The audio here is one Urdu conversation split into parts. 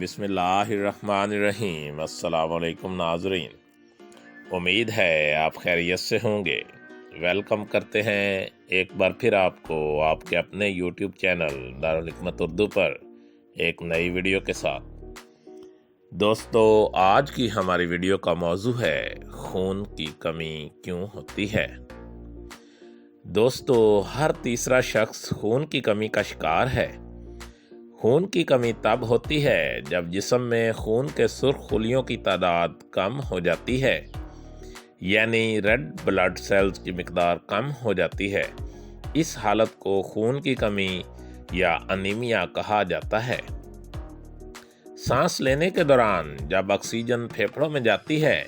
بسم اللہ الرحمن الرحیم۔ السلام علیکم ناظرین، امید ہے آپ خیریت سے ہوں گے۔ ویلکم کرتے ہیں ایک بار پھر آپ کو آپ کے اپنے یوٹیوب چینل دارالحکمت اردو پر ایک نئی ویڈیو کے ساتھ۔ دوستو، آج کی ہماری ویڈیو کا موضوع ہے خون کی کمی کیوں ہوتی ہے۔ دوستو، ہر تیسرا شخص خون کی کمی کا شکار ہے۔ خون کی کمی تب ہوتی ہے جب جسم میں خون کے سرخ خلیوں کی تعداد کم ہو جاتی ہے، یعنی ریڈ بلڈ سیلز کی مقدار کم ہو جاتی ہے۔ اس حالت کو خون کی کمی یا انیمیا کہا جاتا ہے۔ سانس لینے کے دوران جب آکسیجن پھیپھڑوں میں جاتی ہے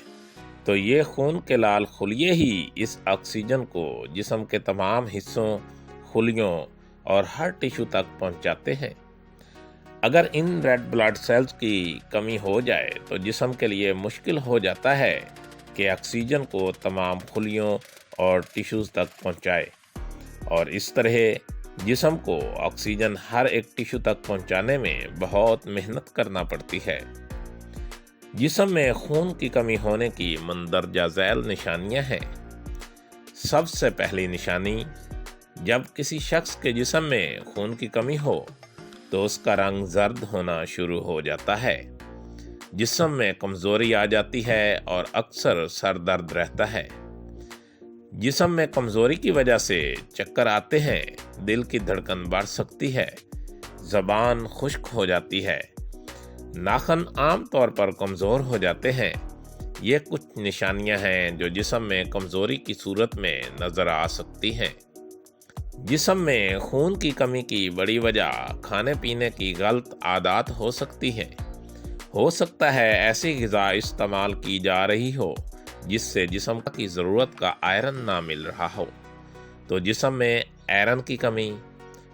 تو یہ خون کے لال خلیے ہی اس آکسیجن کو جسم کے تمام حصوں، خلیوں اور ہر ٹیشو تک پہنچاتے ہیں۔ اگر ان ریڈ بلڈ سیلز کی کمی ہو جائے تو جسم کے لیے مشکل ہو جاتا ہے کہ آکسیجن کو تمام خلیوں اور ٹیشوز تک پہنچائے، اور اس طرح جسم کو آکسیجن ہر ایک ٹیشو تک پہنچانے میں بہت محنت کرنا پڑتی ہے۔ جسم میں خون کی کمی ہونے کی مندرجہ ذیل نشانیاں ہیں۔ سب سے پہلی نشانی، جب کسی شخص کے جسم میں خون کی کمی ہو تو اس کا رنگ زرد ہونا شروع ہو جاتا ہے، جسم میں کمزوری آ جاتی ہے اور اکثر سر درد رہتا ہے۔ جسم میں کمزوری کی وجہ سے چکر آتے ہیں، دل کی دھڑکن بڑھ سکتی ہے، زبان خشک ہو جاتی ہے، ناخن عام طور پر کمزور ہو جاتے ہیں۔ یہ کچھ نشانیاں ہیں جو جسم میں کمزوری کی صورت میں نظر آ سکتی ہیں۔ جسم میں خون کی کمی کی بڑی وجہ کھانے پینے کی غلط عادات ہو سکتی ہے۔ ہو سکتا ہے ایسی غذا استعمال کی جا رہی ہو جس سے جسم کی ضرورت کا آئرن نہ مل رہا ہو، تو جسم میں آئرن کی کمی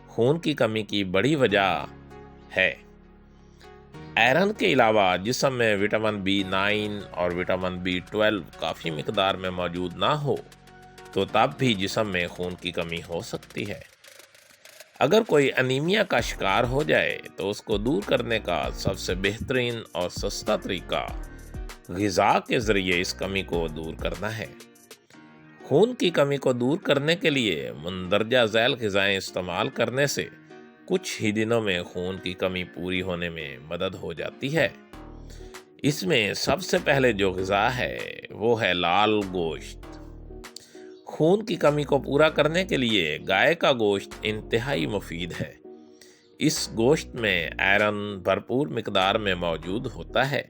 خون کی کمی کی بڑی وجہ ہے۔ آئرن کے علاوہ جسم میں وٹامن B9 اور وٹامن B12 کافی مقدار میں موجود نہ ہو تو تب بھی جسم میں خون کی کمی ہو سکتی ہے۔ اگر کوئی انیمیا کا شکار ہو جائے تو اس کو دور کرنے کا سب سے بہترین اور سستا طریقہ غذا کے ذریعے اس کمی کو دور کرنا ہے۔ خون کی کمی کو دور کرنے کے لیے مندرجہ ذیل غذائیں استعمال کرنے سے کچھ ہی دنوں میں خون کی کمی پوری ہونے میں مدد ہو جاتی ہے۔ اس میں سب سے پہلے جو غذا ہے وہ ہے لال گوشت۔ خون کی کمی کو پورا کرنے کے لیے گائے کا گوشت انتہائی مفید ہے۔ اس گوشت میں آئرن بھرپور مقدار میں موجود ہوتا ہے۔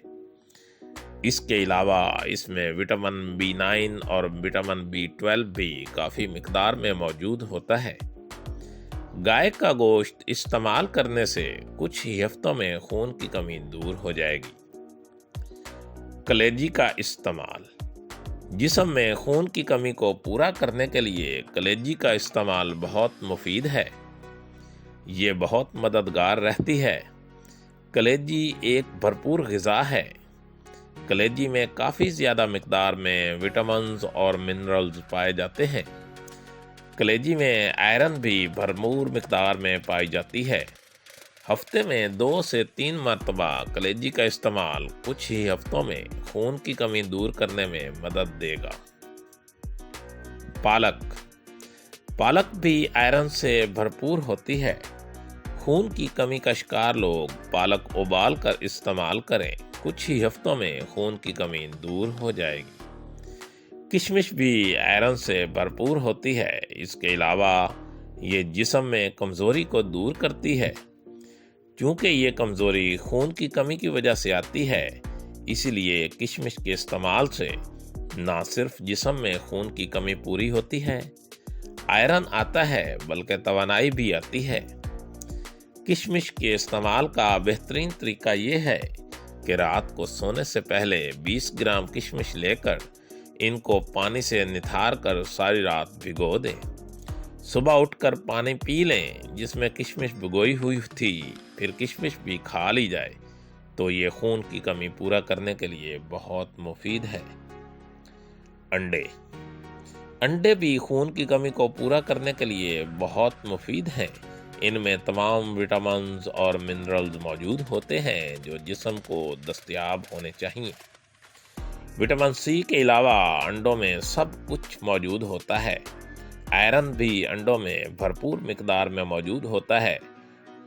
اس کے علاوہ اس میں وٹامن B9 اور وٹامن B12 بھی کافی مقدار میں موجود ہوتا ہے۔ گائے کا گوشت استعمال کرنے سے کچھ ہی ہفتوں میں خون کی کمی دور ہو جائے گی۔ کلیجی کا استعمال، جسم میں خون کی کمی کو پورا کرنے کے لیے کلیجی کا استعمال بہت مفید ہے۔ یہ بہت مددگار رہتی ہے۔ کلیجی ایک بھرپور غذا ہے۔ کلیجی میں کافی زیادہ مقدار میں وٹامنز اور منرلز پائے جاتے ہیں۔ کلیجی میں آئرن بھی بھرپور مقدار میں پائی جاتی ہے۔ ہفتے میں 2 سے 3 مرتبہ کلیجی کا استعمال کچھ ہی ہفتوں میں خون کی کمی دور کرنے میں مدد دے گا۔ پالک بھی آئرن سے بھرپور ہوتی ہے۔ خون کی کمی کا شکار لوگ پالک ابال کر استعمال کریں، کچھ ہی ہفتوں میں خون کی کمی دور ہو جائے گی۔ کشمش بھی آئرن سے بھرپور ہوتی ہے۔ اس کے علاوہ یہ جسم میں کمزوری کو دور کرتی ہے۔ چونکہ یہ کمزوری خون کی کمی کی وجہ سے آتی ہے، اسی لیے کشمش کے استعمال سے نہ صرف جسم میں خون کی کمی پوری ہوتی ہے، آئرن آتا ہے، بلکہ توانائی بھی آتی ہے۔ کشمش کے استعمال کا بہترین طریقہ یہ ہے کہ رات کو سونے سے پہلے 20 گرام کشمش لے کر ان کو پانی سے نتھار کر ساری رات بھگو دیں۔ صبح اٹھ کر پانی پی لیں جس میں کشمش بھگوئی ہوئی تھی، پھر کشمش بھی کھا لی جائے تو یہ خون کی کمی پورا کرنے کے لیے بہت مفید ہے۔ انڈے بھی خون کی کمی کو پورا کرنے کے لیے بہت مفید ہیں۔ ان میں تمام وٹامنز اور منرلز موجود ہوتے ہیں جو جسم کو دستیاب ہونے چاہیے۔ وٹامن سی کے علاوہ انڈوں میں سب کچھ موجود ہوتا ہے۔ آئرن بھی انڈوں میں بھرپور مقدار میں موجود ہوتا ہے۔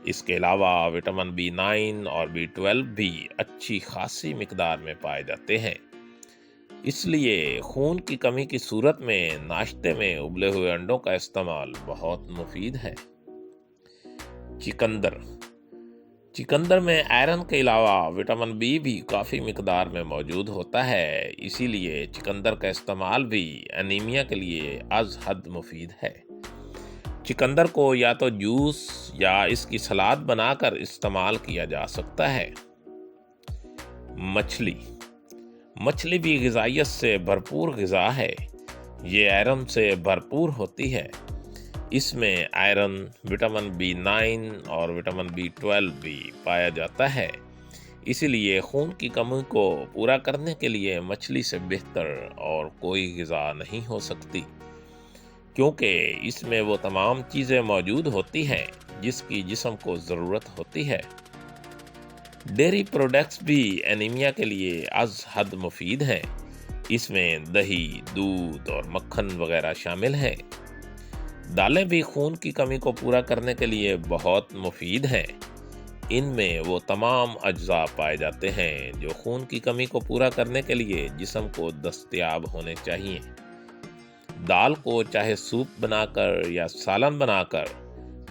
اس کے علاوہ وٹامن B9 اور B12 بھی اچھی خاصی مقدار میں پائے جاتے ہیں۔ اس لیے خون کی کمی کی صورت میں ناشتے میں ابلے ہوئے انڈوں کا استعمال بہت مفید ہے۔ چکندر میں آئرن کے علاوہ وٹامن B بھی کافی مقدار میں موجود ہوتا ہے، اسی لیے چکندر کا استعمال بھی انیمیا کے لیے از حد مفید ہے۔ چکندر کو یا تو جوس یا اس کی سلاد بنا کر استعمال کیا جا سکتا ہے۔ مچھلی بھی غذائیت سے بھرپور غذا ہے۔ یہ آئرن سے بھرپور ہوتی ہے۔ اس میں آئرن، وٹامن B9 اور وٹامن B12 بھی پایا جاتا ہے۔ اسی لیے خون کی کمی کو پورا کرنے کے لیے مچھلی سے بہتر اور کوئی غذا نہیں ہو سکتی، کیونکہ اس میں وہ تمام چیزیں موجود ہوتی ہیں جس کی جسم کو ضرورت ہوتی ہے۔ ڈیری پروڈکٹس بھی انیمیا کے لیے از حد مفید ہیں۔ اس میں دہی، دودھ اور مکھن وغیرہ شامل ہیں۔ دالیں بھی خون کی کمی کو پورا کرنے کے لیے بہت مفید ہیں۔ ان میں وہ تمام اجزاء پائے جاتے ہیں جو خون کی کمی کو پورا کرنے کے لیے جسم کو دستیاب ہونے چاہیے۔ دال کو چاہے سوپ بنا کر یا سالن بنا کر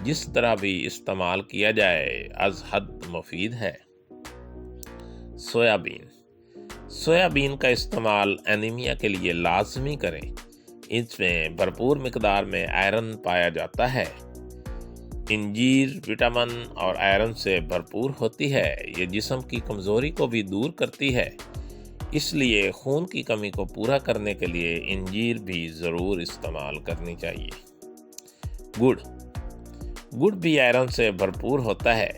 جس طرح بھی استعمال کیا جائے از حد مفید ہے۔ سویابین کا استعمال انیمیا کے لیے لازمی کریں۔ اس میں بھرپور مقدار میں آئرن پایا جاتا ہے۔ انجیر وٹامن اور آئرن سے بھرپور ہوتی ہے۔ یہ جسم کی کمزوری کو بھی دور کرتی ہے۔ اس لیے خون کی کمی کو پورا کرنے کے لیے انجیر بھی ضرور استعمال کرنی چاہیے۔ گڑ بھی آئرن سے بھرپور ہوتا ہے۔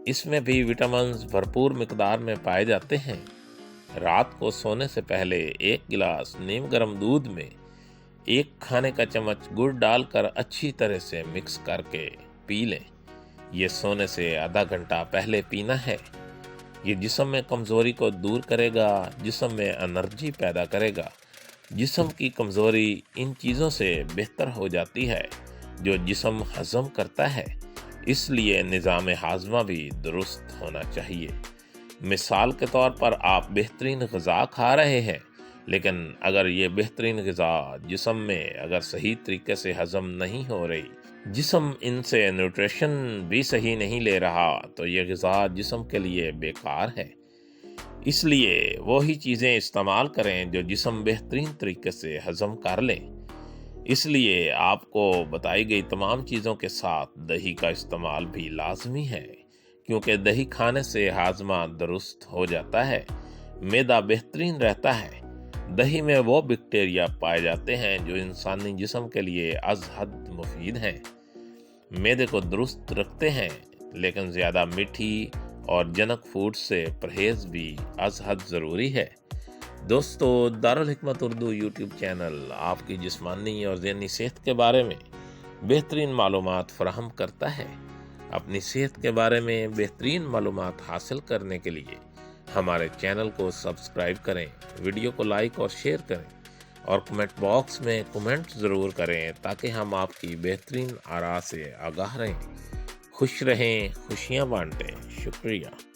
اس میں بھی وٹامنز بھرپور مقدار میں پائے جاتے ہیں۔ رات کو سونے سے پہلے 1 گلاس نیم گرم دودھ میں 1 کھانے کا چمچ گڑ ڈال کر اچھی طرح سے مکس کر کے پی لیں۔ یہ سونے سے آدھا گھنٹہ پہلے پینا ہے۔ یہ جسم میں کمزوری کو دور کرے گا، جسم میں انرجی پیدا کرے گا۔ جسم کی کمزوری ان چیزوں سے بہتر ہو جاتی ہے جو جسم ہضم کرتا ہے۔ اس لیے نظام ہاضمہ بھی درست ہونا چاہیے۔ مثال کے طور پر آپ بہترین غذا کھا رہے ہیں، لیکن اگر یہ بہترین غذا جسم میں اگر صحیح طریقے سے ہضم نہیں ہو رہی، جسم ان سے نیوٹریشن بھی صحیح نہیں لے رہا، تو یہ غذا جسم کے لیے بیکار ہے۔ اس لیے وہی چیزیں استعمال کریں جو جسم بہترین طریقے سے ہضم کر لیں۔ اس لیے آپ کو بتائی گئی تمام چیزوں کے ساتھ دہی کا استعمال بھی لازمی ہے، کیونکہ دہی کھانے سے ہاضمہ درست ہو جاتا ہے، معدہ بہترین رہتا ہے۔ دہی میں وہ بیکٹیریا پائے جاتے ہیں جو انسانی جسم کے لیے از حد مفید ہیں، معدے کو درست رکھتے ہیں، لیکن زیادہ میٹھی اور جنک فوڈ سے پرہیز بھی از حد ضروری ہے۔ دوستو، دارالحکمت اردو یوٹیوب چینل آپ کی جسمانی اور ذہنی صحت کے بارے میں بہترین معلومات فراہم کرتا ہے۔ اپنی صحت کے بارے میں بہترین معلومات حاصل کرنے کے لیے ہمارے چینل کو سبسکرائب کریں، ویڈیو کو لائک اور شیئر کریں، اور کمنٹ باکس میں کمنٹ ضرور کریں تاکہ ہم آپ کی بہترین آراء سے آگاہ رہیں۔ خوش رہیں، خوشیاں بانٹیں۔ شکریہ۔